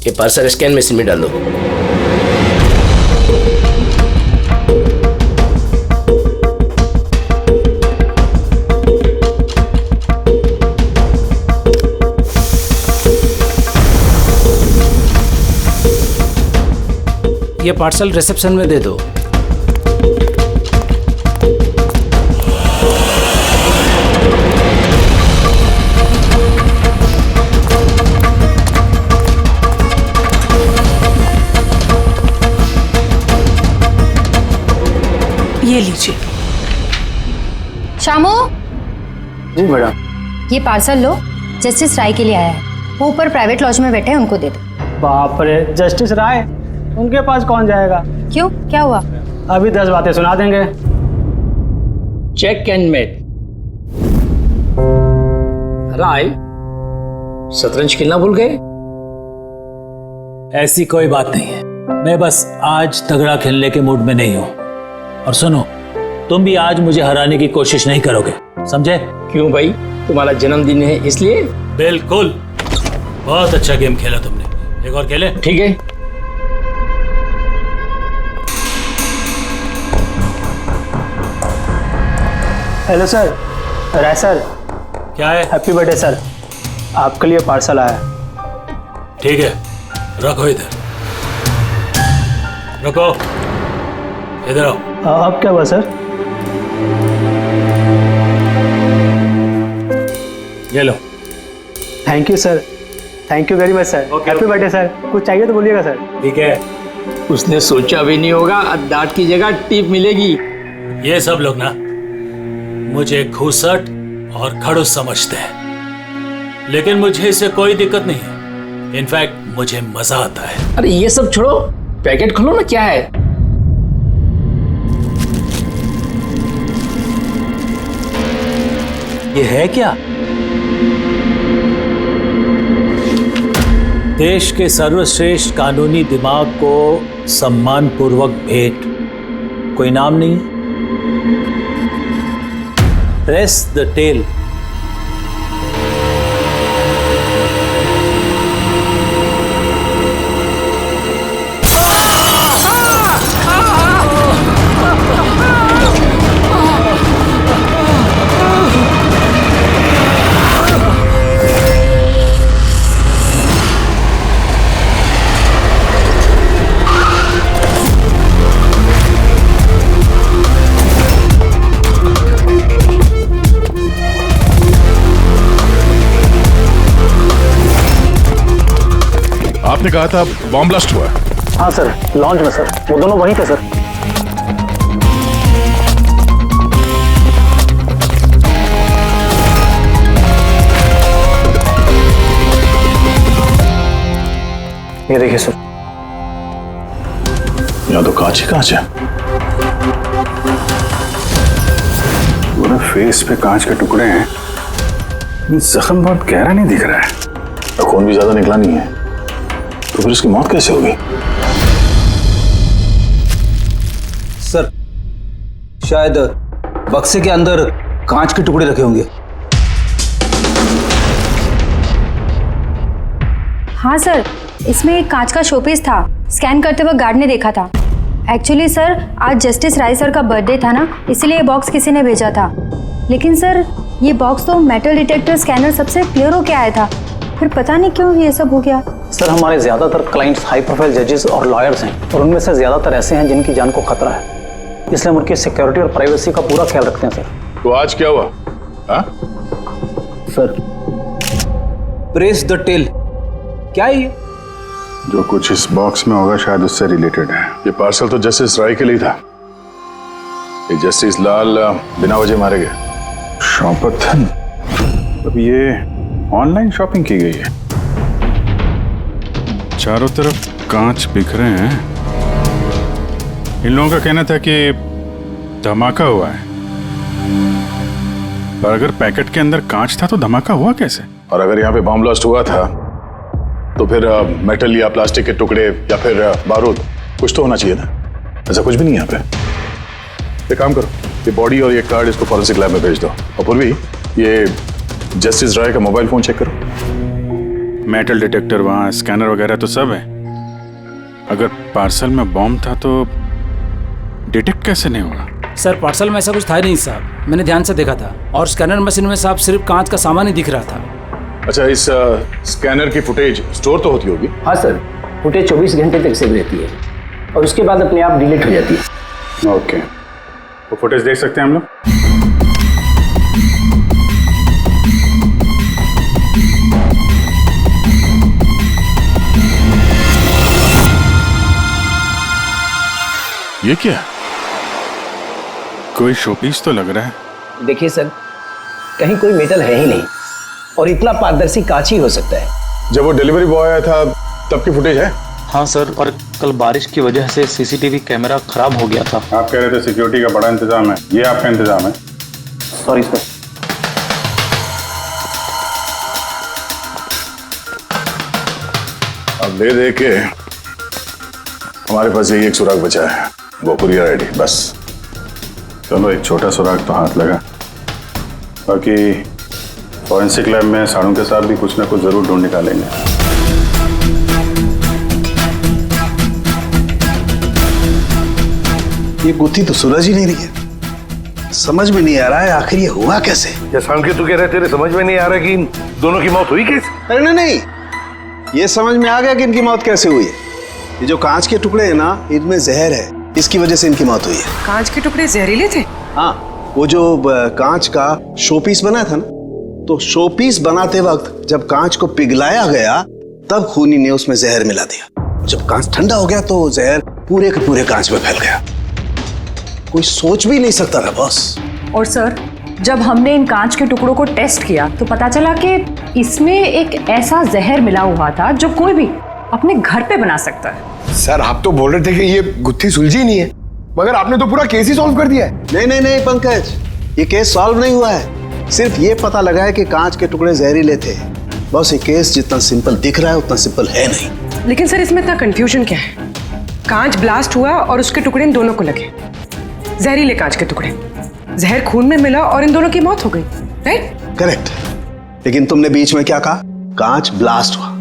ये parcel scan machine में डाल दो। ये पार्सल रिसेप्शन में दे दो। ये लीजिए। शामू, जी मैडम। ये पार्सल लो, जस्टिस राय के लिए आया है। वो ऊपर प्राइवेट लॉज में बैठे हैं, उनको दे दो। बाप रे, जस्टिस राय उनके पास कौन जाएगा? क्यों, क्या हुआ? अभी 10 बातें सुना देंगे। Check and met. राय, शतरंज खेलना भूल गए? ऐसी कोई बात नहीं है, मैं बस आज तगड़ा खेलने के मूड में नहीं हूं। और सुनो, तुम भी आज मुझे हराने की कोशिश नहीं करोगे, समझे? क्यों भाई, तुम्हारा जन्मदिन है इसलिए? बिल्कुल, बहुत अच्छा गेम खेला तुमने। एक और खेले? ठीक है। हेलो सर, राय सर। क्या है? हैप्पी बर्थडे सर, आपके लिए पार्सल आया। ठीक है, रखो इधर, रखो इधर आओ। अब क्या हुआ सर? ये लो। Thank you sir, thank you very much sir. Happy birthday sir. कुछ चाहिए तो बोलिएगा सर। ठीक है। उसने सोचा भी नहीं होगा डांट की जगह टिप मिलेगी। ये सब लोग ना मुझे घूसट और खड़ूस समझते हैं, लेकिन मुझे इससे कोई दिक्कत नहीं है। इनफैक्ट मुझे मजा आता है। अरे ये सब छोड़ो, पैकेट खोलो ना, क्या है? ये है क्या? देश के सर्वश्रेष्ठ कानूनी दिमाग को सम्मान पूर्वक भेंट। कोई नाम नहीं? Press the tell. आपने कहा था बॉम्ब ब्लास्ट हुआ। हाँ सर, लॉन्च में सर। वो दोनों वहीं थे सर। ये देखिए सर। यहाँ तो कांच ही कांच है। पूरे फेस पे कांच के टुकड़े हैं। जख्म बहुत गहरा नहीं दिख रहा है, खून भी ज्यादा निकला नहीं है, तो फिर इसकी मौत कैसे होगी? सर, शायद बक्से के अंदर कांच के टुकड़े रखे होंगे। हाँ सर, इसमें एक कांच का शोपीस था। स्कैन करते वक्त गार्ड ने देखा था। एक्चुअली सर, आज जस्टिस राय सर का बर्थडे था ना, इसलिए ये बॉक्स किसी ने भेजा था। लेकिन सर, ये बॉक्स तो मेटल डिटेक्टर स्कैनर सबसे क्लियर होके आया था, फिर पता नहीं क्यों ये सब हो गया। सर, हमारे ज़्यादातर क्लाइंट्स हाई प्रोफाइल जजेस और लॉयर्स हैं, और उनमें से ज़्यादातर ऐसे हैं जिनकी जान को खतरा है, इसलिए हम उनकी सिक्योरिटी और प्राइवेसी का पूरा ख्याल रखते हैं सर। तो आज क्या हुआ? हाँ? सर, प्रेस द टेल, क्या है ये? जो कुछ इस बॉक्स में होगा शायद उससे रिलेटेड है। ये पार्सल तो जस्टिस राय के लिए था। ये जस्टिस लाल बिना वजह मारे गए। शॉपथन, अब ये ऑनलाइन शॉपिंग की गई है। चारों तरफ कांच बिखरे हैं। इन लोगों का कहना था कि धमाका हुआ है, पर अगर पैकेट के अंदर कांच था तो धमाका हुआ कैसे? और अगर यहाँ पे बॉम्ब ब्लास्ट हुआ था तो फिर मेटल या प्लास्टिक के टुकड़े या फिर बारूद कुछ तो होना चाहिए था। ऐसा कुछ भी नहीं है यहाँ पे। एक काम करो, ये बॉडी और ये कार्ड इसको फॉरेंसिक लैब में भेज दो। और पूर्वी, ये जस्टिस राय का मोबाइल फोन चेक करो। मेटल डिटेक्टर वहाँ, स्कैनर वगैरह तो सब है। अगर पार्सल में बॉम्ब था तो डिटेक्ट कैसे नहीं हुआ? सर पार्सल में ऐसा कुछ था ही नहीं साहब, मैंने ध्यान से देखा था। और स्कैनर मशीन में साहब सिर्फ कांच का सामान ही दिख रहा था। अच्छा, इस स्कैनर की फुटेज स्टोर तो होती होगी? हाँ सर, फुटेज 24 घंटे तक सेव रहती है और उसके बाद अपने आप डिलीट हो जाती है। ओके, वो फुटेज देख सकते हैं हम लोग? ये क्या? कोई शोपीस तो लग रहा है। देखिए सर, कहीं कोई मेटल है ही नहीं और इतना पारदर्शी कांच ही हो सकता है। जब वो डिलीवरी बॉय आया था तब की फुटेज है? हाँ सर, और कल बारिश की वजह से सीसीटीवी कैमरा खराब हो गया था। आप कह रहे थे सिक्योरिटी का बड़ा इंतजाम है, ये आपका इंतजाम है? Sorry sir. अब दे के हमारे पास यही एक सुराग बचा है, वो कुरियर आईडी, बस। चलो, एक छोटा सुराग तो हाथ लगा। बाकी फॉरेंसिक लैब में साड़ों के साथ भी कुछ ना कुछ जरूर ढूंढ निकालेंगे। ये गुत्थी तो सूरज ही नहीं रही है। समझ में नहीं आ रहा है आखिर ये हुआ कैसे। जैसा कि तू कह रहे तेरे समझ में नहीं आ रहा कि इन दोनों की मौत हुई कैसे? अरे नहीं, ये समझ में आ गया कि इनकी मौत कैसे हुई है। ये जो कांच के टुकड़े हैं ना, इनमें जहर है, इसकी वजह से इनकी मौत हुई है। कांच के टुकड़े जहरीले थे? हाँ, वो जो कांच का शोपीस बना था ना, तो शोपीस बनाते वक्त जब कांच को पिघलाया गया तब खूनी ने उसमें जहर मिला दिया। जब कांच ठंडा हो गया तो जहर पूरे के पूरे कांच में फैल गया। कोई सोच भी नहीं सकता था बॉस। और सर, जब हमने इन कांच के टुकड़ों को टेस्ट किया तो पता चला कि इसमें एक ऐसा जहर मिला हुआ था जो कोई भी अपने घर पे बना सकता है। सर, आप तो बोल रहे थे कि ये गुत्थी सुलझी नहीं है, मगर आपने तो पूरा केस ही सॉल्व कर दिया है। नहीं नहीं नहीं पंकज, ये केस सॉल्व नहीं हुआ है। सिर्फ ये पता लगा है कि कांच के टुकड़े जहरीले थे। बस ये केस जितना सिंपल दिख रहा है उतना सिंपल है नहीं। लेकिन सर, इसमें इतना कंफ्यूजन क्या है? कांच ब्लास्ट हुआ और उसके टुकड़े इन दोनों को लगे, जहरीले कांच के टुकड़े। जहर खून में मिला और इन दोनों की मौत हो गई, राइट? करेक्ट। लेकिन तुमने बीच में क्या कहा? कांच ब्लास्ट हुआ।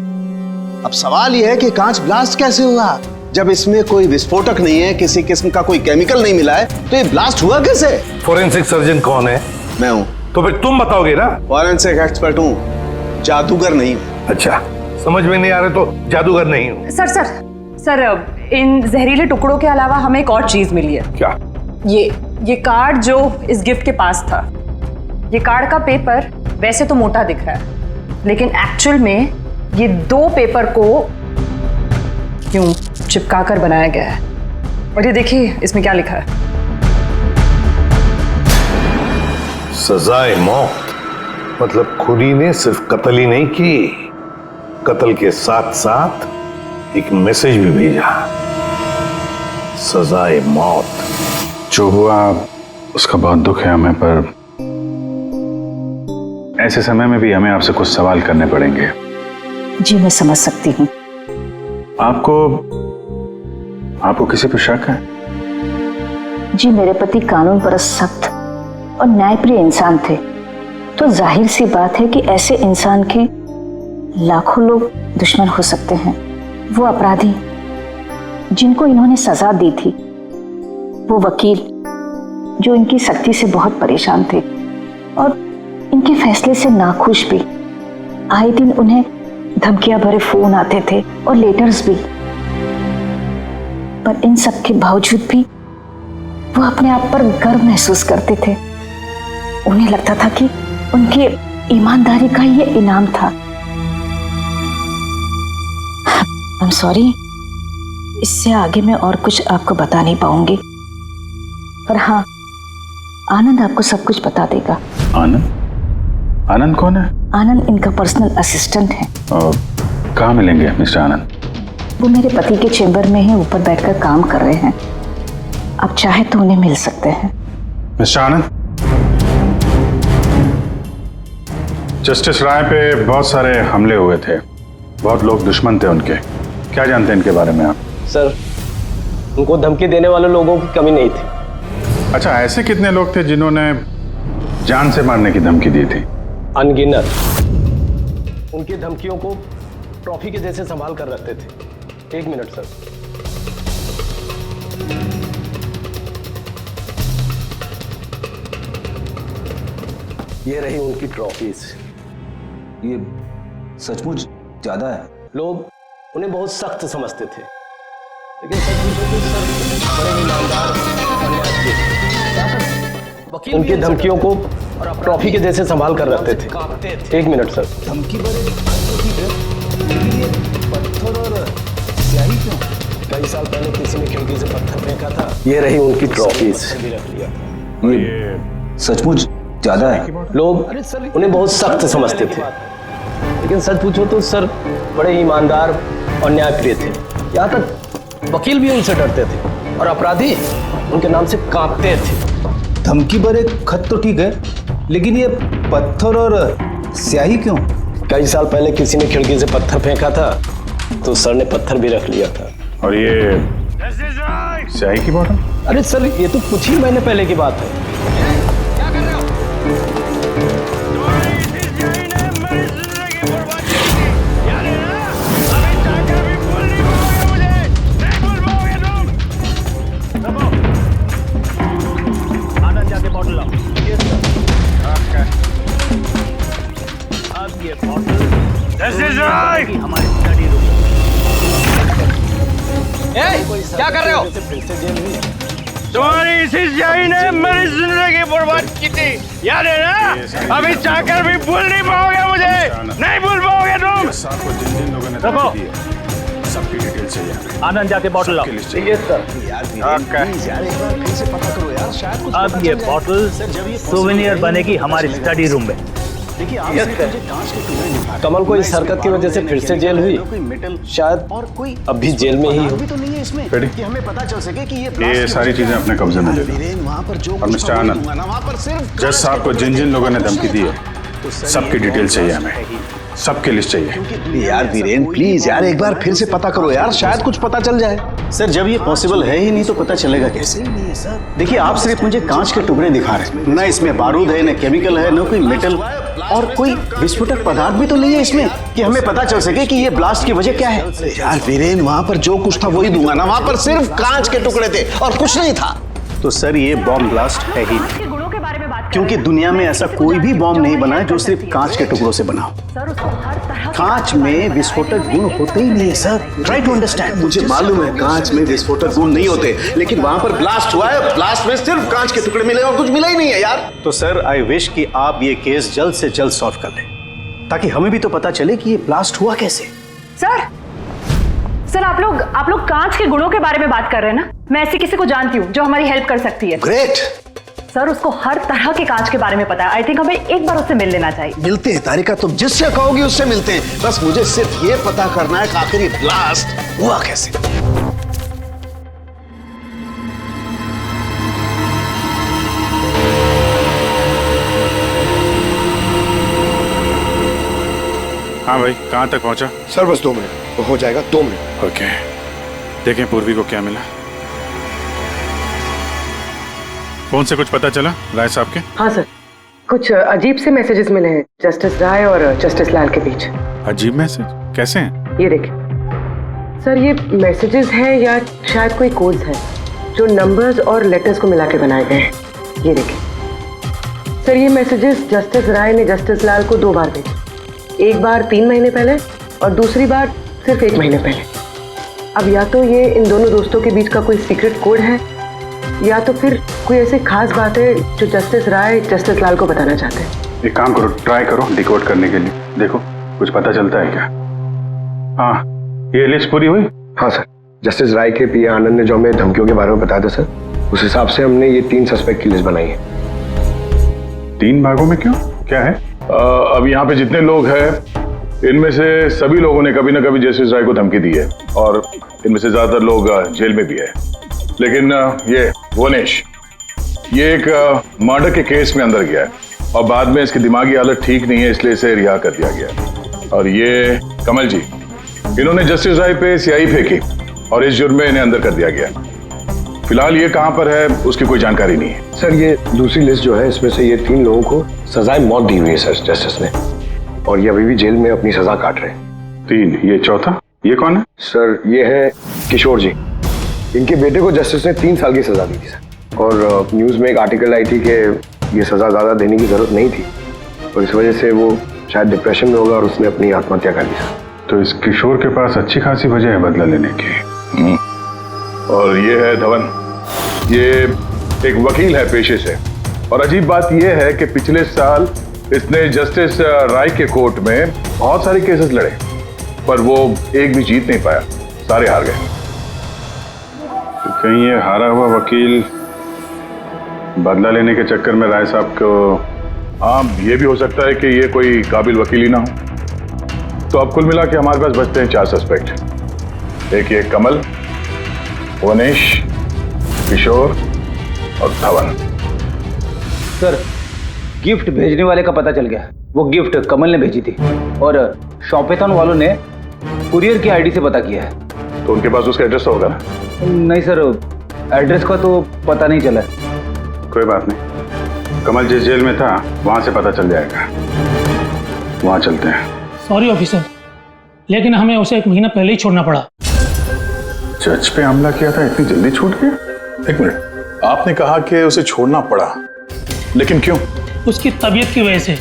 अब सवाल यह है कि कांच ब्लास्ट कैसे हुआ? जब इसमें कोई विस्फोटक नहीं है, किसी किस्म का कोई केमिकल नहीं मिला है, तो ये ब्लास्ट हुआ कैसे? फोरेंसिक सर्जन कौन है? मैं हूं। तो फिर तुम बताओगे ना। फॉरेंसिक एक्सपर्ट हूं, जादूगर नहीं हूं। अच्छा, समझ में नहीं आ रहा तो जादूगर नहीं हूं। सर, इन जहरीले टुकड़ों के अलावा हमें एक और चीज मिली है। क्या? ये कार्ड जो इस गिफ्ट के पास था, ये कार्ड का पेपर वैसे तो मोटा दिख रहा है, लेकिन एक्चुअल में ये 2 पेपर को यूं चिपका कर बनाया गया है। और ये देखिए इसमें क्या लिखा है। सजाए मौत, मतलब खूनी ने सिर्फ कत्ल ही नहीं की, कत्ल के साथ साथ एक मैसेज भी भेजा, सजाए मौत। जो हुआ उसका बहुत दुख है हमें, पर ऐसे समय में भी हमें आपसे कुछ सवाल करने पड़ेंगे। जी मैं समझ सकती हूँ। आपको किसी पर शक है? जी मेरे पति कानून पर सख्त और न्यायप्रिय इंसान थे, तो जाहिर सी बात है कि ऐसे इंसान के लाखों लोग दुश्मन हो सकते हैं। वो अपराधी जिनको इन्होंने सजा दी थी, वो वकील जो इनकी सख्ती से बहुत परेशान थे और इनके फैसले से नाखुश भी। आए दिन उन्हें धमकियां भरे फोन आते थे और लेटर्स भी, पर इन सब के बावजूद भी वो अपने आप पर गर्व महसूस करते थे। उन्हें लगता था कि उनकी ईमानदारी का ये इनाम था। आई एम सॉरी, इससे आगे मैं और कुछ आपको बता नहीं पाऊंगी, पर हाँ, आनंद आपको सब कुछ बता देगा। आनंद? आनंद कौन है? आनंद इनका पर्सनल असिस्टेंट है। कहाँ मिलेंगे मिस्टर आनंद? वो मेरे पति के चेंबर में ही ऊपर बैठकर काम कर रहे हैं। आप चाहे तो उन्हें मिल सकते हैं। मिस्टर आनंद, जस्टिस राय पे बहुत सारे हमले हुए थे, बहुत लोग दुश्मन थे उनके। क्या जानते हैं इनके बारे में आप? सर, उनको धमकी देने वाले लोगों की कमी नहीं थी। अच्छा, ऐसे कितने लोग थे जिन्होंने जान से मारने की धमकी दी थी? अनगिनत। उनकी धमकियों को ट्रॉफी के जैसे संभाल कर रखते थे। 1 मिनट सर। ये रही उनकी ट्रॉफीज। ये सचमुच ज्यादा है। लोग उन्हें बहुत सख्त समझते थे, लेकिन सच पूछो तो सर बड़े ईमानदार वकील उनकी धमकियों को ट्रॉफी के जैसे संभाल कर रखते थे। 1 मिनट सर। धमकी भरे पत्थर और स्याही क्यों? कई साल पहले किसी ने खिड़की से पत्थर फेंका था। ये रही उनकी ट्रॉफीज। ये सचमुच ज्यादा है। लोग उन्हें बहुत सख्त समझते थे, लेकिन सच पूछो तो सर बड़े ईमानदार और न्यायप्रिय थे। यहाँ तक वकील भी उनसे डरते थे और अपराधी उनके नाम से कांपते थे। धमकी भरे खत तो ठीक है, लेकिन ये पत्थर और स्याही क्यों? कई साल पहले किसी ने खिड़की से पत्थर फेंका था, तो सर ने पत्थर भी रख लिया था। और ये स्याही की बॉटल? अरे सर, ये तो कुछ ही महीने पहले की बात है। क्या कर रहे हो? तुम्हारी इसी स्याही ने मेरी जिंदगी बर्बाद की थी, याद है ना? अभी चाहकर भी भूल नहीं पाओगे मुझे, नहीं भूल पाओगे तुम। जिन लोगों ने धमकी दी है, सबकी डिटेल चाहिए। आनंद जाके बॉटल लाओ। अब ये बॉटल सोवेनियर बनेगी हमारे स्टडी रूम में। कमल को इस हरकत की वजह से फिर से जेल हुई, शायद अब भी जेल में ही हो। कि हमें पता चल सके कि ये सारी चीजें अपने कब्जे में ले लो। और मिस्टर आनंद, जज साहब को जिन जिन लोगों ने धमकी दी है, सबकी डिटेल चाहिए हमें, सबकी लिस्ट चाहिए। यार वीरेन प्लीज यार, एक बार फिर से पता करो यार, शायद कुछ पता चल जाए। सर जब ये पॉसिबल है ही नहीं तो पता चलेगा कैसे? देखिए आप सिर्फ मुझे कांच के टुकड़े दिखा रहे हैं, ना इसमें बारूद है, न केमिकल है, न कोई मेटल और कोई विस्फोटक पदार्थ भी तो नहीं है इसमें कि हमें पता चल सके कि ये ब्लास्ट की वजह क्या है। यार वीरेन, वहां पर जो कुछ था वही दूंगा ना, वहां पर सिर्फ कांच के टुकड़े थे और कुछ नहीं था। तो सर ये बॉम्ब ब्लास्ट है ही नहीं, क्योंकि दुनिया में ऐसा कोई भी बॉम्ब नहीं बना है जो सिर्फ कांच के टुकड़ों से बना हो। कांच में विस्फोटक गुण होते ही नहीं है सर, ट्राई टू अंडरस्टैंड। मुझे मालूम है कांच में विस्फोटक गुण नहीं होते, लेकिन वहां पर ब्लास्ट हुआ है, ब्लास्ट में सिर्फ कांच के टुकड़े मिले और कुछ मिला ही नहीं है यार। तो सर आई विश कि आप ये केस जल्द से जल्द सॉल्व कर लें, ताकि हमें भी तो पता चले कि ये ब्लास्ट हुआ कैसे। सर आप लोग कांच के गुणों के बारे में बात कर रहे हैं ना? मैं ऐसी किसी को जानती हूँ जो हमारी हेल्प कर सकती है। ग्रेट सर, उसको हर तरह के कांच के बारे में पता है। आई थिंक हमें एक बार उससे मिल लेना चाहिए। मिलते हैं तारिका, तुम जिससे कहोगी उससे मिलते हैं। बस मुझे सिर्फ ये पता करना है कि आखिर ये ब्लास्ट हुआ कैसे। हाँ भाई, कहाँ तक पहुँचा? सर बस 2 मिनट, हो जाएगा 2 मिनट। ओके, देखें पूर्वी को क्या मिला। फोन से कुछ पता चला राय साहब के? हाँ सर, कुछ अजीब से मैसेजेस मिले हैं जस्टिस राय और जस्टिस लाल के बीच। अजीब मैसेज? कैसे हैं? ये देखिए सर, ये मैसेजेस हैं या शायद कोई कोड्स हैं जो नंबर्स और लेटर्स को मिला के बनाए गए हैं। ये देखिए सर, ये मैसेजेस जस्टिस राय ने जस्टिस लाल को 2 बार भेजे, एक बार 3 महीने पहले और दूसरी बार सिर्फ 1 महीने पहले। अब या तो ये इन दोनों दोस्तों के बीच का कोई सीक्रेट कोड है, या तो फिर कोई ऐसी खास बात है जो जस्टिस राय जस्टिस लाल को बताना चाहते हैं। एक काम करो, ट्राई करो डिकोड करने के लिए, देखो कुछ पता चलता है क्या। हाँ, ये लिस्ट पूरी हुई? हाँ सर, जस्टिस राय के पीए आनंद ने जो हमें धमकियों के बारे में बताया था सर, उस हिसाब से हमने ये 3 सस्पेक्ट की लिस्ट बनाई है। 3 भागों में क्यों, क्या है? अब यहाँ पे जितने लोग हैं इनमें से सभी लोगों ने कभी ना कभी जस्टिस राय को धमकी दी है और इनमें से ज्यादातर लोग जेल में भी है। लेकिन ये वनेश, ये एक मर्डर के केस में अंदर गया है और बाद में इसकी दिमागी हालत ठीक नहीं है, इसलिए इसे रिहा कर दिया गया। और ये कमल जी, इन्होंने जस्टिस राय पे स्याही फेंकी और इस जुर्म में इन्हें अंदर कर दिया गया। फिलहाल ये कहाँ पर है उसकी कोई जानकारी नहीं है। सर ये दूसरी लिस्ट जो है, इसमें से ये 3 लोगों को सजाए मौत दी हुई है सर जस्टिस ने, और ये अभी भी जेल में अपनी सजा काट रहे हैं। 3, ये चौथा, ये कौन है? सर ये है किशोर जी। इनके बेटे को जस्टिस ने 3 साल की सजा दी थी सर, और न्यूज़ में एक आर्टिकल आई थी कि ये सजा ज़्यादा देने की ज़रूरत नहीं थी, और इस वजह से वो शायद डिप्रेशन में होगा और उसने अपनी आत्महत्या कर ली सर। तो इस किशोर के पास अच्छी खासी वजह है बदला लेने की। और ये है धवन, ये एक वकील है पेशे से, और अजीब बात यह है कि पिछले साल इसने जस्टिस राय के कोर्ट में बहुत सारे केसेस लड़े, पर वो एक भी जीत नहीं पाया, सारे हार गए। तो कहीं ये हारा हुआ वकील बदला लेने के चक्कर में राय साहब को, हाँ ये भी हो सकता है कि ये कोई काबिल वकील ही ना हो। तो अब कुल मिला के हमारे पास बचते हैं 4 सस्पेक्ट। एक ये कमल, वनेश, किशोर और धवन। सर गिफ्ट भेजने वाले का पता चल गया। वो गिफ्ट कमल ने भेजी थी और शॉपेथॉन वालों ने कुरियर की आईडी से पता किया है। तो उनके पास उसका एड्रेस तो होगा ना? नहीं सर, एड्रेस का तो पता नहीं चला। कोई बात नहीं, कमल जिस जेल में था वहां से पता चल जाएगा, वहां चलते हैं। सॉरी ऑफिसर, लेकिन हमें उसे 1 महीना पहले ही छोड़ना पड़ा। जज पे हमला किया था, इतनी जल्दी छूट गया? 1 मिनट, आपने कहा कि उसे छोड़ना पड़ा, लेकिन क्यों? उसकी तबीयत की वजह से,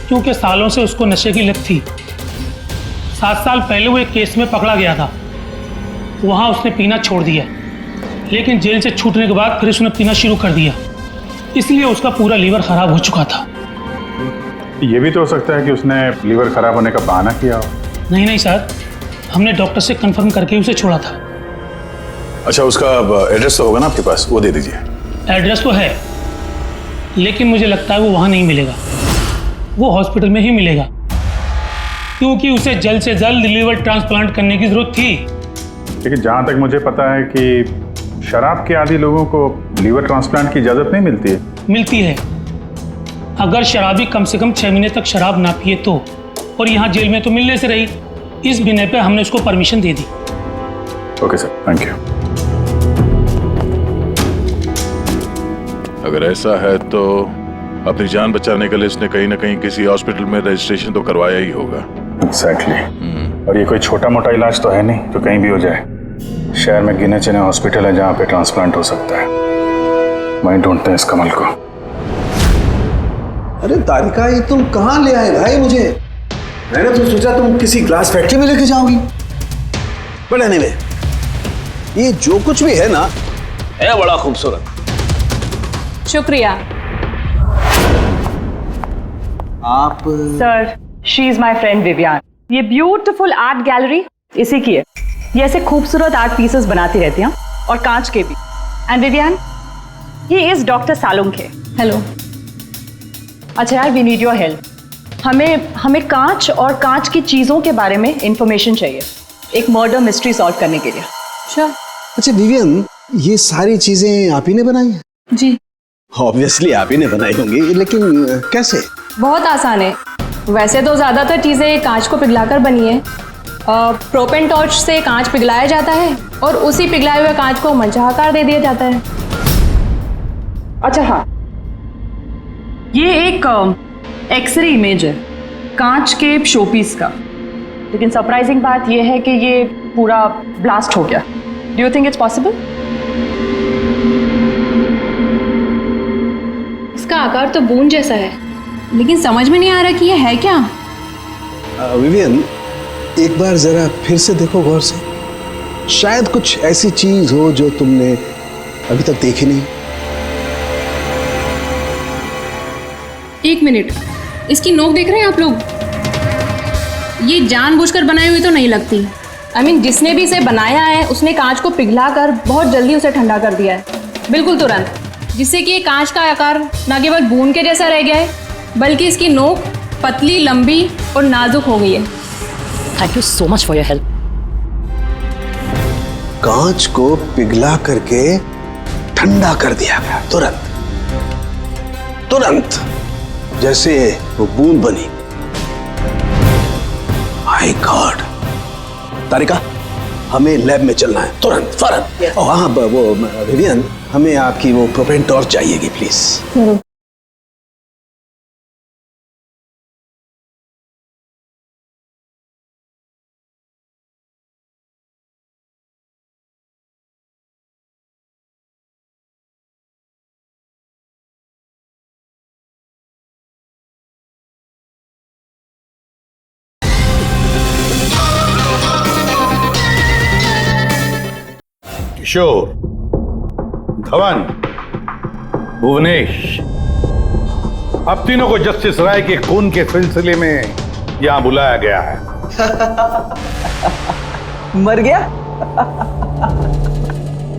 क्योंकि सालों से उसको नशे की लत थी। 7 साल पहले वो एक केस में पकड़ा गया था, वहां उसने पीना छोड़ दिया, लेकिन जेल से छूटने के बाद फिर उसने पीना शुरू कर दिया, इसलिए उसका पूरा लीवर खराब हो चुका था। ये भी तो हो सकता है कि उसने लीवर खराब होने का बहाना किया हो। नहीं नहीं सर, हमने डॉक्टर से कंफर्म करके उसे छोड़ा था। अच्छा, उसका एड्रेस तो होगा ना आपके पास, वो दे दीजिए। एड्रेस तो है, लेकिन मुझे लगता है वो वहां नहीं मिलेगा, वो हॉस्पिटल में ही मिलेगा, क्योंकि उसे जल्द से जल्द लीवर ट्रांसप्लांट करने की जरूरत थी। लेकिन जहां तक मुझे पता है कि शराब के आदी लोगों को लीवर ट्रांसप्लांट की इजाजत नहीं मिलती है। मिलती है, अगर शराबी कम से कम 6 महीने तक शराब ना पिए तो, और यहाँ जेल में तो मिलने से रही, इस बिना पे हमने उसको permission they the. Okay sir, thank you. अगर ऐसा है तो अपनी जान बचाने के लिए इसने कहीं ना कहीं किसी हॉस्पिटल में रजिस्ट्रेशन तो करवाया ही होगा। एग्जैक्टली। और ये कोई छोटा मोटा इलाज तो है नहीं जो कहीं भी हो जाए। शहर में गिने चुने हॉस्पिटल है जहाँ पे ट्रांसप्लांट हो सकता है, वहीं ढूंढते हैं इस कमल को। अरे तारिका, ये तुम कहाँ ले आए भाई मुझे? मैंने तो सोचा तुम किसी ग्लास फैक्ट्री में लेके जाओगी। बट एनीवे, ये जो कुछ भी है ना, है बड़ा खूबसूरत। शुक्रिया। आप sir, she is my friend Vivian. ये ब्यूटीफुल आर्ट गैलरी इसी की है। ये ऐसे खूबसूरत आर्ट पीसेस बनाती रहती हैं, और कांच के भी। And Vivian, he is doctor Salunkhe. Hello. अच्छा यार, वी नीड योर हेल्प। हमें कांच और कांच की चीजों के बारे में इंफॉर्मेशन चाहिए, एक मर्डर मिस्ट्री सॉल्व करने के लिए। अच्छा विवियन, ये सारी चीजें आप ही ने बनाई हैं? जी ऑब्वियसली आप ही ने बनाई होंगी, लेकिन कैसे? बहुत आसान है। वैसे तो ज़्यादातर चीज़ें कांच को पिघलाकर बनी है। प्रोपेन टॉर्च से कांच पिघलाया जाता है और उसी पिघलाए हुए कांच को मनचाहा आकार दे दिया जाता है। अच्छा हाँ, ये एक एक्सरे इमेज है कांच के शोपीस का, लेकिन सरप्राइजिंग बात यह है कि ये पूरा ब्लास्ट हो गया। Do you think it's possible? इसका आकार तो बूंद जैसा है, लेकिन समझ में नहीं आ रहा कि ये है क्या। विवियन, एक बार जरा फिर से देखो गौर से, शायद कुछ ऐसी चीज हो जो तुमने अभी तक देखी नहीं। एक मिनट, इसकी नोक देख रहे हैं आप लोग? ये जानबूझकर बनाई हुई तो नहीं लगती। I mean, जिसने भी इसे बनाया है उसने कांच को पिघलाकर बहुत जल्दी उसे ठंडा कर दिया है, बिल्कुल तुरंत, जिससे कि ये कांच का आकार न केवल बूंद के जैसा रह गया है, बल्कि इसकी नोक पतली, लंबी और नाजुक हो गई है। Thank you so much for your help. कांच को पिघला करके ठंडा कर दिया गया, तुरंत तुरंत, जैसे वो बूंद बनी। My God. तारिका, हमें लैब में चलना है तुरंत, फौरन। हाँ, वो विवियन, हमें आपकी वो प्रोपेन टॉर्च चाहिएगी प्लीज। किशोर, धवन, भुवनेश, अब तीनों को जस्टिस राय के खून के सिलसिले में यहां बुलाया गया है। मर गया?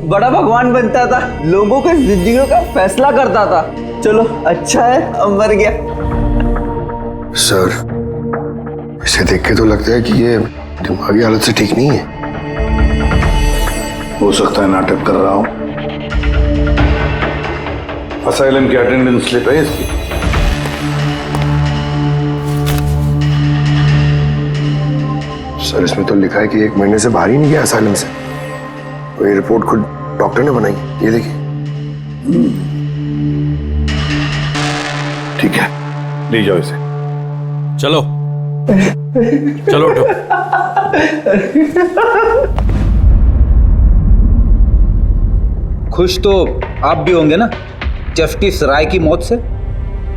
बड़ा भगवान बनता था, लोगों के जिंदगियों का फैसला करता था। चलो अच्छा है अब मर गया। सर, इसे देख के तो लगता है कि ये दिमागी हालत से ठीक नहीं है। हो सकता है नाटक कर रहा हूं। असाइलम की अटेंडेंस स्लिप है इसकी। सर, इसमें तो लिखा है कि 1 महीने से बाहर ही नहीं गया असाइलम से। ये रिपोर्ट खुद डॉक्टर ने बनाई, ये देखिए। ठीक है, ले जाओ इसे। चलो चलो उठो। खुश तो आप भी होंगे ना जस्टिस राय की मौत से?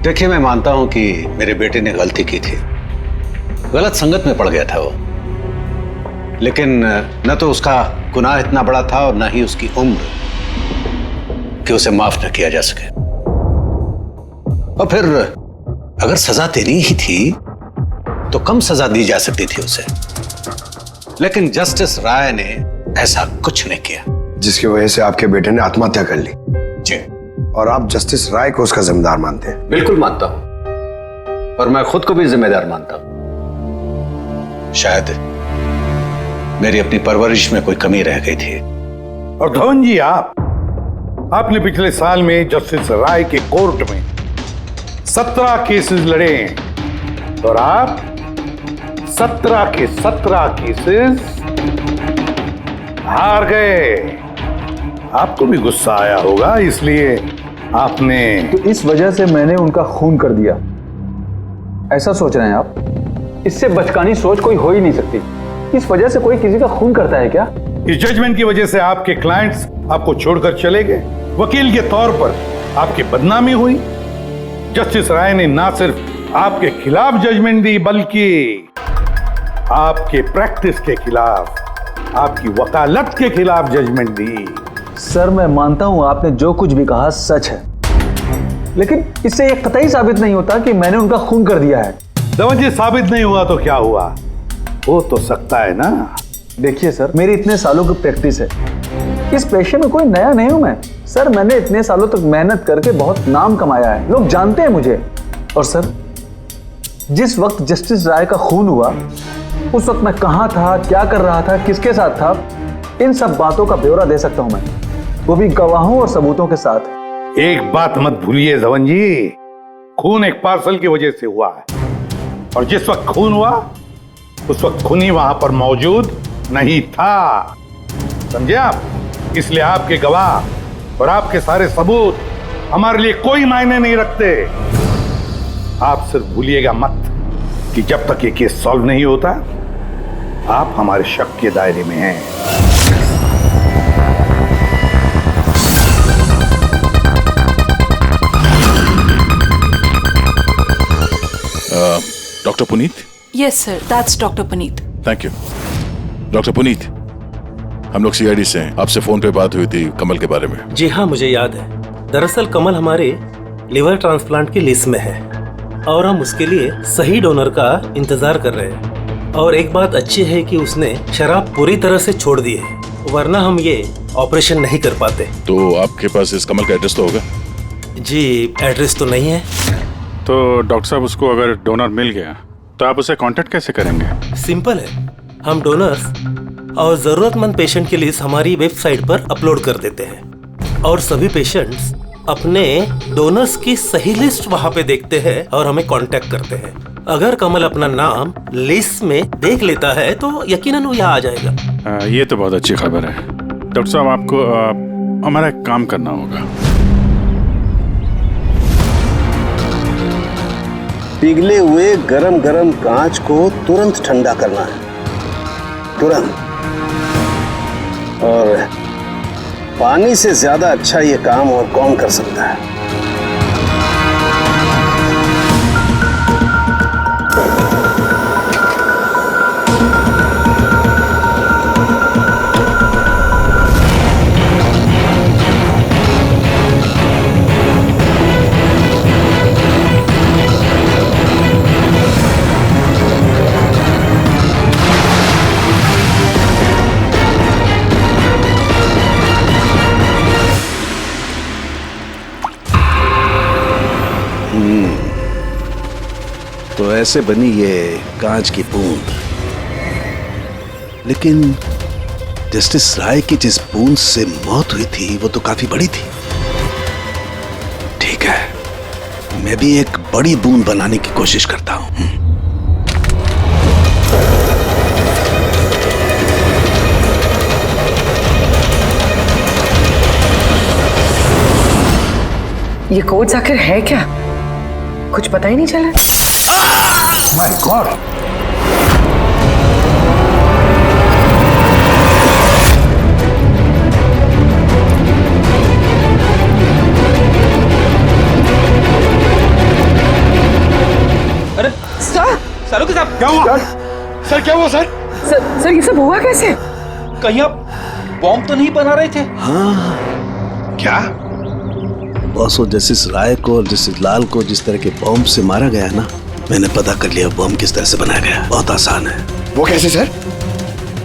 देखिए, मैं मानता हूं कि मेरे बेटे ने गलती की थी, गलत संगत में पड़ गया था वो, लेकिन न तो उसका गुनाह इतना बड़ा था और न ही उसकी उम्र कि उसे माफ न किया जा सके। और फिर अगर सजा देनी ही थी तो कम सजा दी जा सकती थी उसे, लेकिन जस्टिस राय ने ऐसा कुछ नहीं किया, जिसकी वजह से आपके बेटे ने आत्महत्या कर ली। जी। और आप जस्टिस राय को उसका जिम्मेदार मानते हैं? बिल्कुल मानता हूं, और मैं खुद को भी जिम्मेदार मानता हूं। शायद मेरी अपनी परवरिश में कोई कमी रह गई थी। और धवन जी, आपने पिछले साल में जस्टिस राय के कोर्ट में 17 केसेस लड़े हैं, और आप 17 के 17 केसेस हार गए। आपको भी गुस्सा आया होगा, इसलिए आपने तो इस वजह से मैंने उनका खून कर दिया, ऐसा सोच रहे हैं आप? इससे बचकानी सोच कोई हो ही नहीं सकती। इस वजह से कोई किसी का खून करता है क्या? इस जजमेंट की वजह से आपके क्लाइंट्स आपको छोड़कर चले गए, वकील के तौर पर आपकी बदनामी हुई। जस्टिस राय ने ना सिर्फ आपके खिलाफ जजमेंट दी, बल्कि आपके प्रैक्टिस के खिलाफ, आपकी वकालत के खिलाफ जजमेंट दी। सर, मैं मानता हूं आपने जो कुछ भी कहा सच है, लेकिन इससे यह कतई साबित नहीं होता कि मैंने उनका खून कर दिया है। धवन जी, साबित नहीं हुआ तो क्या हुआ? हो तो सकता है ना। देखिए सर, मेरी इतने सालों की प्रैक्टिस है, इस पेशे में कोई नया नहीं हूं मैं। सर, मैंने इतने सालों तक मेहनत करके बहुत नाम कमाया है, लोग जानते हैं मुझे। और सर, जिस वक्त जस्टिस राय का खून हुआ, उस वक्त मैं कहां था, क्या कर रहा था, किसके साथ था, इन सब बातों का ब्यौरा दे सकता हूं मैं, वो भी गवाहों और सबूतों के साथ। एक बात मत भूलिए धवन जी, खून एक पार्सल की वजह से हुआ है, और जिस वक्त खून हुआ उस वक्त खूनी वहां पर मौजूद नहीं था, समझे आप? इसलिए आपके गवाह और आपके सारे सबूत हमारे लिए कोई मायने नहीं रखते। आप सिर्फ भूलिएगा मत कि जब तक ये केस सॉल्व नहीं होता, आप हमारे शक के दायरे में हैं। Doctor Puneet? Yes sir, that's doctor Puneet. Thank you. Doctor Puneet, हम लोग सीआईडी से हैं, आपसे फोन पे बात हुई थी कमल के बारे में। जी हाँ, मुझे याद है। दरअसल कमल हमारे लिवर ट्रांसप्लांट की लिस्ट में है और हम उसके लिए सही डोनर का इंतजार कर रहे हैं। और एक बात अच्छी है कि उसने शराब पूरी तरह से छोड़ दी है, वरना हम ये ऑपरेशन नहीं कर पाते। तो आपके पास इस कमल का एड्रेस तो होगा? जी, एड्रेस तो नहीं है। तो डॉक्टर साहब, उसको अगर डोनर मिल गया तो आप उसे कांटेक्ट कैसे करेंगे? सिंपल है, हम डोनर्स और जरूरतमंद पेशेंट की लिस्ट हमारी वेबसाइट पर अपलोड कर देते हैं, और सभी पेशेंट्स अपने डोनर्स की सही लिस्ट वहां पे देखते हैं और हमें कांटेक्ट करते हैं। अगर कमल अपना नाम लिस्ट में देख लेता है तो यकीनन वो यहाँ आ जाएगा। ये तो बहुत अच्छी खबर है। डॉक्टर साहब, आपको हमारा एक काम करना होगा। पिघले हुए गरम गरम कांच को तुरंत ठंडा करना है, तुरंत। और पानी से ज्यादा अच्छा ये काम और कौन कर सकता है? ऐसे बनी ये कांच की बूंद, लेकिन जस्टिस राय की जिस बूंद से मौत हुई थी वो तो काफी बड़ी थी। ठीक है, मैं भी एक बड़ी बूंद बनाने की कोशिश करता हूं। ये कोड्स आखिर है क्या? कुछ पता ही नहीं चला। My God! अरे सर, सालू साहब क्या हुआ? सर क्या हुआ सर? सर ये सब हुआ कैसे? कहीं आप बॉम्ब तो नहीं बना रहे थे? हाँ। क्या? बॉस, वो जस्टिस राय को और जस्टिस लाल को जिस तरह के बॉम्ब से मारा गया है ना, मैंने पता कर लिया बॉम्ब किस तरह से बनाया गया। बहुत आसान है। वो कैसे सर?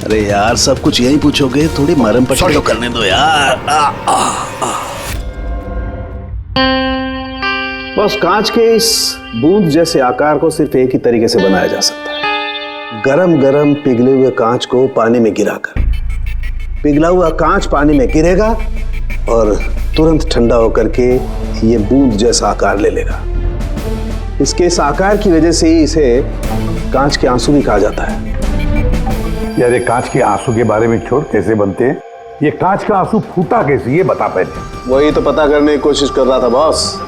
अरे यार, सब कुछ यही पूछोगे, थोड़ी मरम पट्टी तो करने दो यार। बस कांच के इस बूंद जैसे आकार को सिर्फ एक ही तरीके से बनाया जा सकता है, गरम गरम पिघले हुए कांच को पानी में गिराकर। पिघला हुआ कांच पानी में गिरेगा और तुरंत ठंडा होकर के ये बूंद जैसा आकार ले लेगा। इसके इस आकार की वजह से ही इसे कांच के आंसू भी कहा जाता है। यार, ये कांच के आंसू के बारे में छोड़, कैसे बनते हैं? ये कांच का आंसू फूटा कैसे, ये बता पहले। वही तो पता करने की कोशिश कर रहा था बॉस।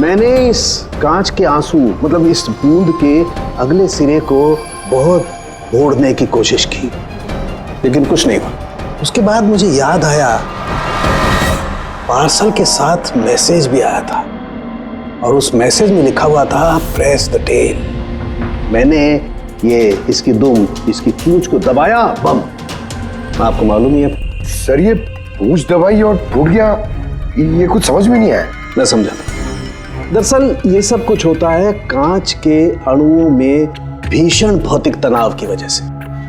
मैंने इस कांच के आंसू मतलब इस बूंद के अगले सिरे को बहुत मोड़ने की कोशिश की, लेकिन कुछ नहीं हुआ। उसके बाद मुझे याद आया, पार्सल के साथ मैसेज भी आया था और उस मैसेज में लिखा हुआ था प्रेस द टेल। मैंने ये इसकी दुम, इसकी पूंछ को दबाया, बम। आपको मालूम ही है सर, ये पूंछ दबाई और फूट गया, ये कुछ समझ में नहीं आया। मैं समझा। दरअसल ये सब कुछ होता है कांच के अणुओं में भीषण भौतिक तनाव की वजह से।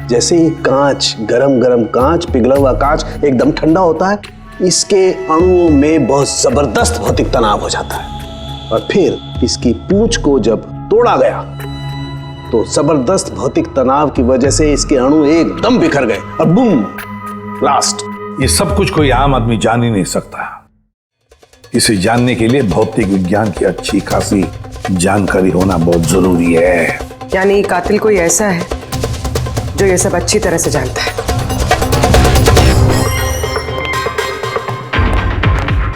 जैसे ही कांच, गरम गरम कांच, पिघला हुआ कांच एकदम ठंडा होता है, इसके अणुओं में बहुत जबरदस्त भौतिक तनाव हो जाता है और फिर इसकी पूंछ को जब तोड़ा गया तो जबरदस्त भौतिक तनाव की वजह से इसके अणु एकदम बिखर गए और बूम, ब्लास्ट। ये सब कुछ कोई आम आदमी जान ही नहीं सकता। इसे जानने के लिए भौतिक विज्ञान की अच्छी खासी जानकारी होना बहुत जरूरी है। यानी कातिल कोई ऐसा है जो ये सब अच्छी तरह से जानता है।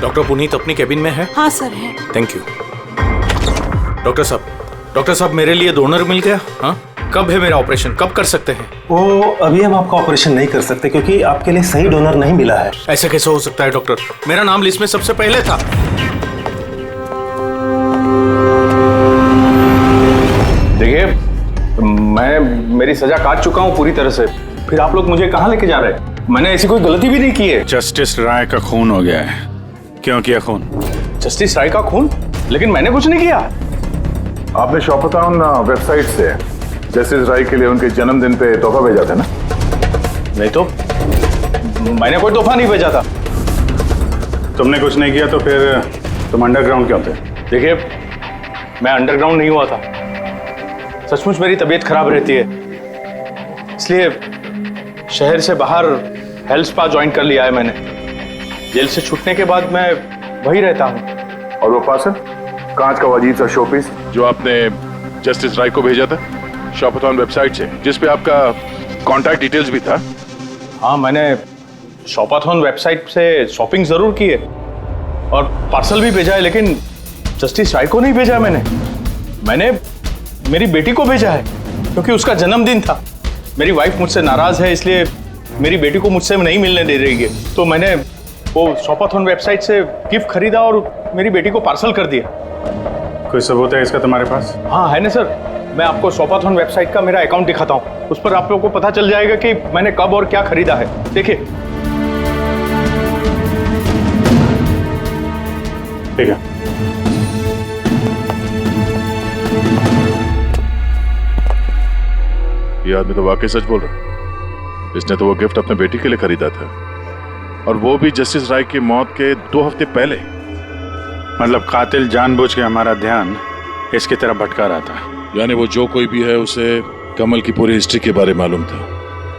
डॉक्टर पुनीत अपनी केबिन में है? हाँ सर है। Thank you. डॉक्टर साहब मेरे लिए डोनर मिल गया। हाँ, कब है मेरा ऑपरेशन, कब कर सकते हैं? वो अभी हम आपका ऑपरेशन नहीं कर सकते क्योंकि आपके लिए सही डोनर नहीं मिला है। ऐसे कैसे हो सकता है डॉक्टर? मेरा नाम लिस्ट में सबसे पहले था। देखिए, मेरी सजा काट चुका हूँ पूरी तरह से, फिर आप लोग मुझे कहाँ लेके जा रहे हैं? मैंने ऐसी कोई गलती भी नहीं की है। जस्टिस राय का खून हो गया है। क्यों किया खून? जस्टिस राय का खून? लेकिन मैंने कुछ नहीं किया। आपने शॉपटाउन वेबसाइट से जस्टिस राय के लिए उनके जन्मदिन पे तोहफा भेजा था ना? नहीं तो मैंने कोई तोहफा नहीं भेजा था। तुमने कुछ नहीं किया तो फिर तुम अंडरग्राउंड क्यों थे? देखिए, मैं अंडरग्राउंड नहीं हुआ था। सचमुच मेरी तबीयत खराब रहती है, इसलिए शहर से बाहर हेल्थ स्पा ज्वाइन कर लिया है मैंने। जेल से छूटने के बाद मैं वही रहता हूँ। और वो पार्सल, कांच का अजीब सा शोपीस जो आपने जस्टिस राय को भेजा था शॉपटाउन वेबसाइट से, जिसपे आपका कॉन्टैक्ट डिटेल्स भी था? हाँ, मैंने शॉपटाउन वेबसाइट से शॉपिंग जरूर की है और पार्सल भी भेजा है, लेकिन जस्टिस राय को नहीं भेजा। मैंने मेरी बेटी को भेजा है क्योंकि उसका जन्मदिन था। मेरी वाइफ मुझसे नाराज है, इसलिए मेरी बेटी को मुझसे नहीं मिलने दे रही है, तो मैंने वो शॉपटाउन वेबसाइट से गिफ्ट खरीदा और मेरी बेटी को पार्सल कर दिया। कोई सबूत है इसका तुम्हारे पास? हाँ है ना सर, मैं आपको शॉपटाउन वेबसाइट का मेरा अकाउंट दिखाता हूँ, उस पर आप लोगों को पता चल जाएगा कि मैंने कब और क्या खरीदा है। देखिए। ठीक है। ये आदमी तो वाकई सच बोल रहा है। इसने तो वो गिफ्ट अपने बेटी के लिए खरीदा था, और वो भी जस्टिस राय की मौत के 2 हफ्ते पहले। मतलब कातिल जानबूझ के हमारा ध्यान इसकी तरफ भटका रहा था। यानी वो जो कोई भी है उसे कमल की पूरी हिस्ट्री के बारे में मालूम था।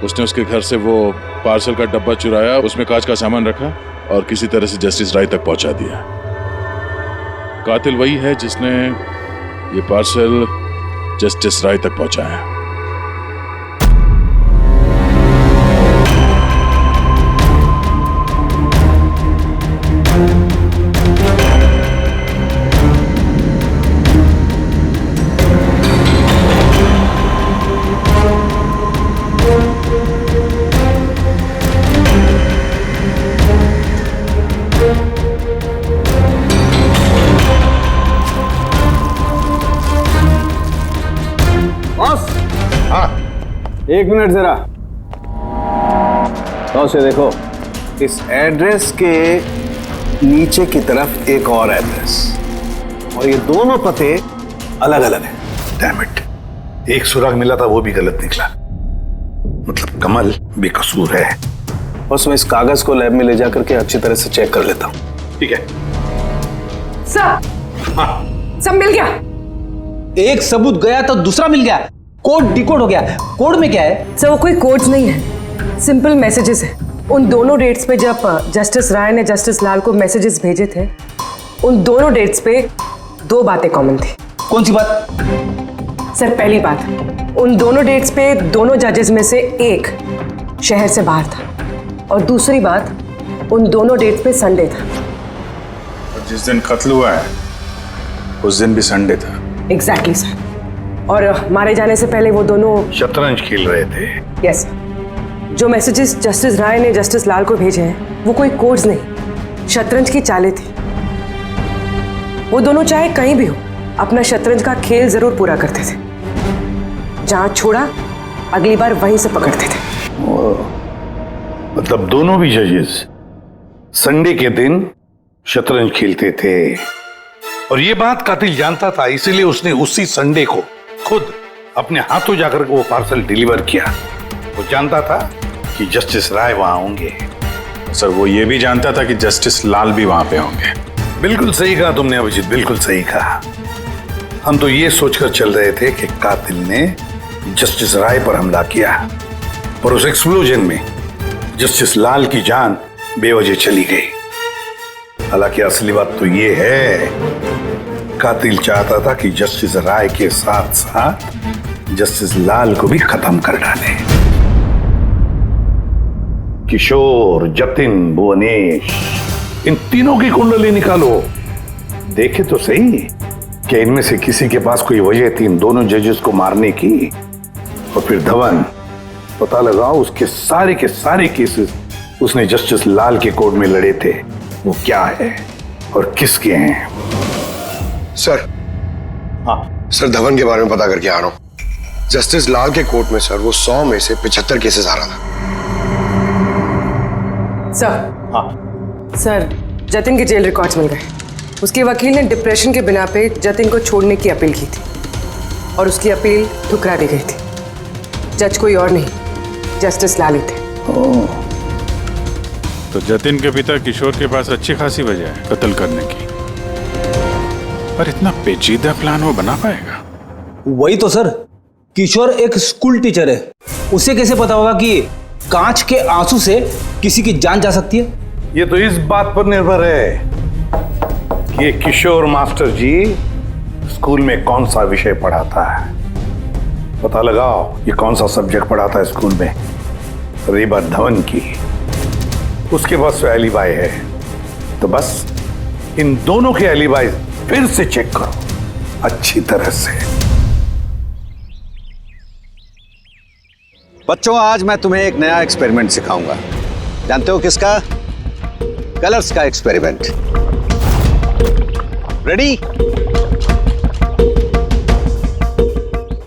उसने उसके घर से वो पार्सल का डब्बा चुराया, उसमें कांच का सामान रखा और किसी तरह से जस्टिस राय तक पहुंचा दिया। कातिल वही है जिसने ये पार्सल जस्टिस राय तक पहुंचाया। एक मिनट जरा तो से देखो, इस एड्रेस के नीचे की तरफ एक और एड्रेस, और ये दोनों पते अलग अलग हैं। डैम इट, एक सुराग मिला था वो भी गलत निकला। मतलब कमल बेकसूर है। बस मैं इस कागज को लैब में ले जाकर के अच्छी तरह से चेक कर लेता हूँ। ठीक है सर। सब मिल गया। एक सबूत गया तो दूसरा मिल गया, कोड डिकोड हो गया। कोड में क्या है? सर वो कोई कोड्स नहीं है, सिंपल मैसेजेस है। उन दोनों डेट्स पे जब जस्टिस राय ने जस्टिस लाल को मैसेजेस भेजे थे, उन दोनों डेट्स पे दो बातें कॉमन थी। कौन सी बात? सर पहली बात, उन दोनों डेट्स पे दोनों जजेस में से एक शहर से बाहर था, और दूसरी बात, उन दोनों डेट्स पे संडे था। और जिस दिन कत्ल हुआ है उस दिन भी संडे था। Exactly sir. और मारे जाने से पहले वो दोनों शतरंज खेल रहे थे। यस। जो मैसेजेस जस्टिस राय ने जस्टिस लाल को भेजे हैं वो कोई कोड्स नहीं, शतरंज की चालें थी। वो दोनों चाहे कहीं भी हो अपना शतरंज का खेल जरूर पूरा करते थे। जहां छोड़ा अगली बार वहीं से पकड़ते थे। मतलब दोनों भी जजेस संडे के दिन शतरंज खेलते थे, और ये बात कातिल जानता था, इसीलिए उसने उसी संडे को खुद अपने हाथों जाकर वो पार्सल डिलीवर किया। वो जानता था कि जस्टिस राय वहां होंगे। सर वो ये भी जानता था कि जस्टिस लाल भी वहां पे होंगे। बिल्कुल सही कहा तुमने अभिजीत, बिल्कुल सही कहा। हम तो ये सोचकर चल रहे थे कि कातिल ने जस्टिस राय पर हमला किया, पर उस एक्सप्लोजन में जस्टिस लाल की जान बेवजह चली गई। हालांकि असली बात तो ये है, कातिल चाहता था कि जस्टिस राय के साथ साथ जस्टिस लाल को भी खत्म कर डाले। किशोर, जतिन, भुवनेश, इन तीनों की कुंडली निकालो, देखे तो सही कि इनमें से किसी के पास कोई वजह थी इन दोनों जजेस को मारने की। और फिर धवन, पता लगाओ उसके सारे के सारे केसेस उसने जस्टिस लाल के कोर्ट में लड़े थे, वो क्या है और किसके हैं। सर, हाँ सर, धवन के बारे में पता करके आ रहा हूं। जस्टिस लाल के कोर्ट में सर वो 100 में से 75 केसेस आ रहा था। सर, हाँ सर, जतिन के जेल रिकॉर्ड्स मिल गए। उसके वकील ने डिप्रेशन के बिना पे जतिन को छोड़ने की अपील की थी, और उसकी अपील ठुकरा दी गई थी। जज कोई और नहीं, जस्टिस लाल ही थे। तो जतिन के पिता किशोर के पास अच्छी खासी वजह है कत्ल करने की, पर इतना पेचीदा प्लान वो बना पाएगा? वही तो सर, किशोर एक स्कूल टीचर है, उसे कैसे पता होगा कि कांच के आंसू से किसी की जान जा सकती है? ये तो इस बात पर निर्भर है कि ये किशोर मास्टर जी स्कूल में कौन सा विषय पढ़ाता है। पता लगाओ ये कौन सा सब्जेक्ट पढ़ाता है स्कूल में। रही बात धवन की, उसके पास तो एलिबाई है, तो बस इन दोनों के एलिबाई फिर से चेक करो अच्छी तरह से। बच्चों, आज मैं तुम्हें एक नया एक्सपेरिमेंट सिखाऊंगा। जानते हो किसका? कलर्स का एक्सपेरिमेंट। रेडी?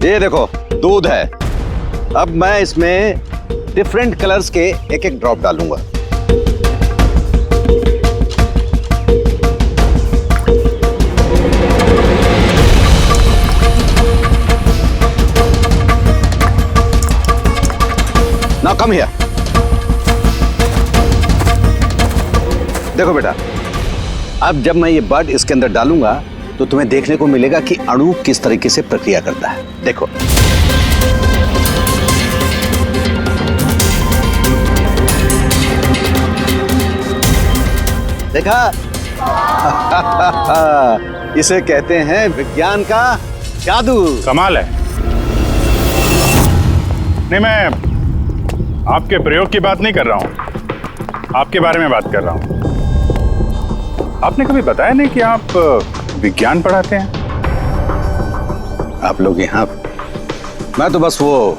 ये देखो, दूध है। अब मैं इसमें डिफरेंट कलर्स के एक एक ड्रॉप डालूंगा। Now come here. देखो बेटा, अब जब मैं ये बड इसके अंदर डालूंगा तो तुम्हें देखने को मिलेगा कि अणु किस तरीके से प्रक्रिया करता है। देखो, देखा? इसे कहते हैं विज्ञान का जादू। कमाल है। नहीं, मैं आपके प्रयोग की बात नहीं कर रहा हूं, आपके बारे में बात कर रहा हूं। आपने कभी बताया नहीं कि आप विज्ञान पढ़ाते हैं? आप लोग यहाँ? मैं तो बस वो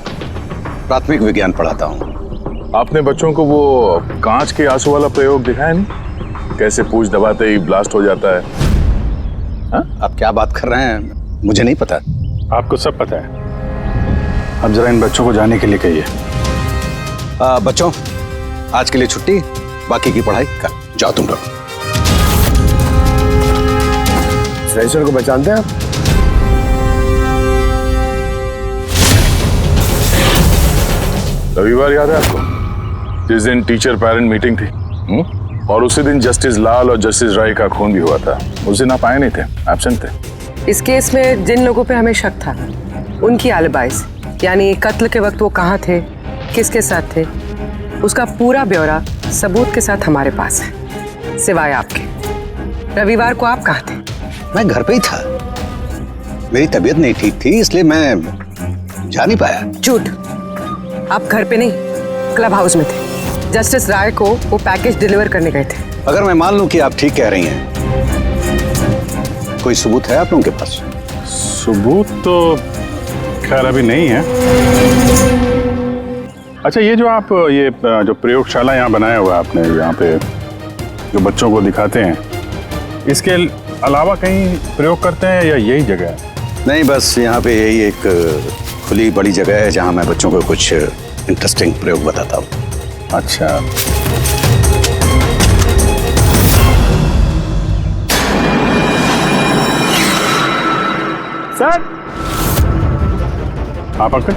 प्राथमिक विज्ञान पढ़ाता हूँ। आपने बच्चों को वो कांच के आंसू वाला प्रयोग दिखाया नहीं? कैसे पूछ दबाते ही ब्लास्ट हो जाता है। हाँ? आप क्या बात कर रहे हैं? मुझे नहीं पता। आपको सब पता है। अब जरा इन बच्चों को जाने के लिए कहिए। बच्चों, आज के लिए छुट्टी, बाकी की पढ़ाई कर जाओ तुम लोग। सर को पहचानते हैं आप? रविवार याद है आपको, जिस दिन टीचर पेरेंट मीटिंग थी? और उसी दिन जस्टिस लाल और जस्टिस राय का खून भी हुआ था। उस दिन आप आए नहीं थे, एब्सेंट थे। इस केस में जिन लोगों पे हमें शक था उनकी आलिबाइज, यानी कत्ल के वक्त वो कहाँ थे, किसके साथ थे, उसका पूरा ब्यौरा सबूत के साथ हमारे पास है, सिवाय आपके। रविवार को आप कहाँ थे? मैं घर पे ही था। मेरी तबीयत नहीं ठीक थी, इसलिए मैं जा नहीं पाया। झूठ। आप घर पे नहीं, क्लब हाउस में थे। जस्टिस राय को वो पैकेज डिलीवर करने गए थे। अगर मैं मान लूं कि आप ठीक कह रही हैं, कोई सबूत है आप लोगों के पास? सबूत तो खैर अभी नहीं है। अच्छा, ये जो आप जो प्रयोगशाला यहाँ बनाया हुआ है आपने, यहाँ पे जो बच्चों को दिखाते हैं, इसके अलावा कहीं प्रयोग करते हैं या यही जगह है? नहीं, बस यहाँ पे यही एक खुली बड़ी जगह है जहाँ मैं बच्चों को कुछ इंटरेस्टिंग प्रयोग बताता हूँ। अच्छा, सर आप अंकल?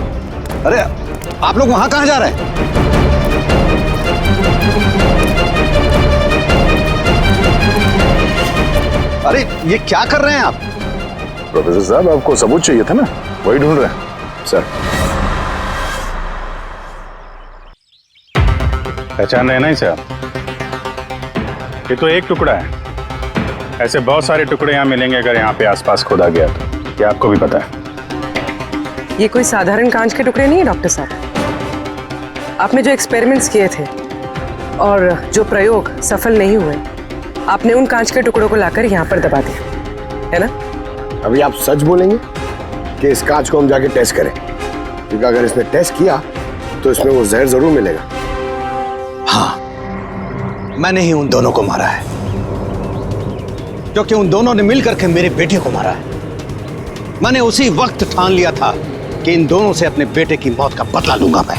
अरे आप लोग वहां कहाँ जा रहे हैं? अरे ये क्या कर रहे हैं आप? प्रोफेसर साहब, आपको सबूत चाहिए था ना, वही ढूंढ रहे हैं। सर, पहचान रहे ना इसे आप? ये तो एक टुकड़ा है, ऐसे बहुत सारे टुकड़े यहाँ मिलेंगे अगर यहाँ पे आसपास खोदा गया तो। क्या आपको भी पता है? ये कोई साधारण कांच के टुकड़े नहीं है डॉक्टर साहब। आपने जो एक्सपेरिमेंट्स किए थे और जो प्रयोग सफल नहीं हुए, आपने उन कांच के टुकड़ों को लाकर यहाँ पर दबा दिया, है ना? अभी आप सच बोलेंगे कि इस कांच को हम जाके टेस्ट करें? क्योंकि अगर इसने टेस्ट किया तो इसमें वो जहर जरूर मिलेगा। हाँ, मैंने ही उन दोनों को मारा है, क्योंकि उन दोनों ने मिलकर के मेरे बेटे को मारा है। मैंने उसी वक्त ठान लिया था कि इन दोनों से अपने बेटे की मौत का बदला लूंगा मैं।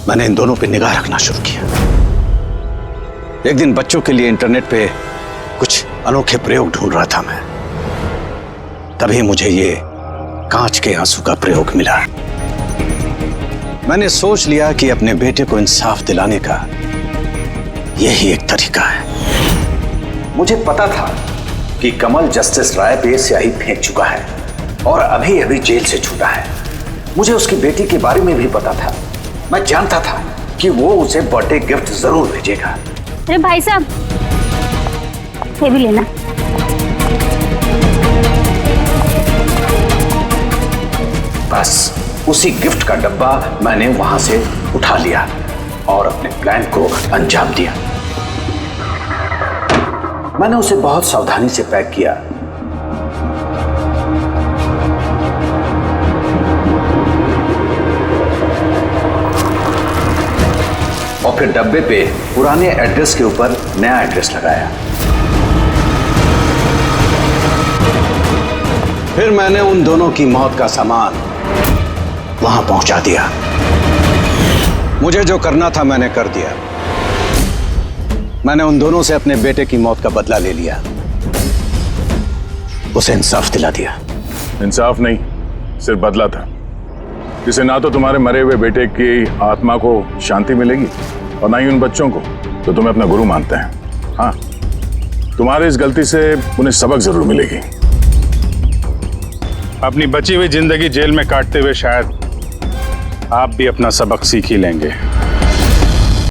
मैंने इन दोनों पे निगाह रखना शुरू किया। एक दिन बच्चों के लिए इंटरनेट पे कुछ अनोखे प्रयोग ढूंढ रहा था मैं, तभी मुझे ये कांच के आंसू का प्रयोग मिला। मैंने सोच लिया कि अपने बेटे को इंसाफ दिलाने का यही एक तरीका है। मुझे पता था कि कमल जस्टिस राय पे स्याही फेंक चुका है और अभी अभी जेल से छूटा है। मुझे उसकी बेटी के बारे में भी पता था। मैं जानता था कि वो उसे बर्थडे गिफ्ट जरूर भेजेगा। अरे भाई साहब, ये भी लेना। बस उसी गिफ्ट का डब्बा मैंने वहां से उठा लिया और अपने प्लान को अंजाम दिया। मैंने उसे बहुत सावधानी से पैक किया। और फिर डब्बे पे पुराने एड्रेस के ऊपर नया एड्रेस लगाया। फिर मैंने उन दोनों की मौत का सामान वहां पहुंचा दिया। मुझे जो करना था मैंने कर दिया। मैंने उन दोनों से अपने बेटे की मौत का बदला ले लिया, उसे इंसाफ दिला दिया। इंसाफ नहीं, सिर्फ बदला था, जिसे ना तो तुम्हारे मरे हुए बेटे की आत्मा को शांति मिलेगी और ना ही उन बच्चों को जो तुम्हें अपना गुरु मानते हैं। हाँ, तुम्हारी इस गलती से उन्हें सबक जरूर मिलेगी। अपनी बची हुई जिंदगी जेल में काटते हुए शायद आप भी अपना सबक सीख ही लेंगे।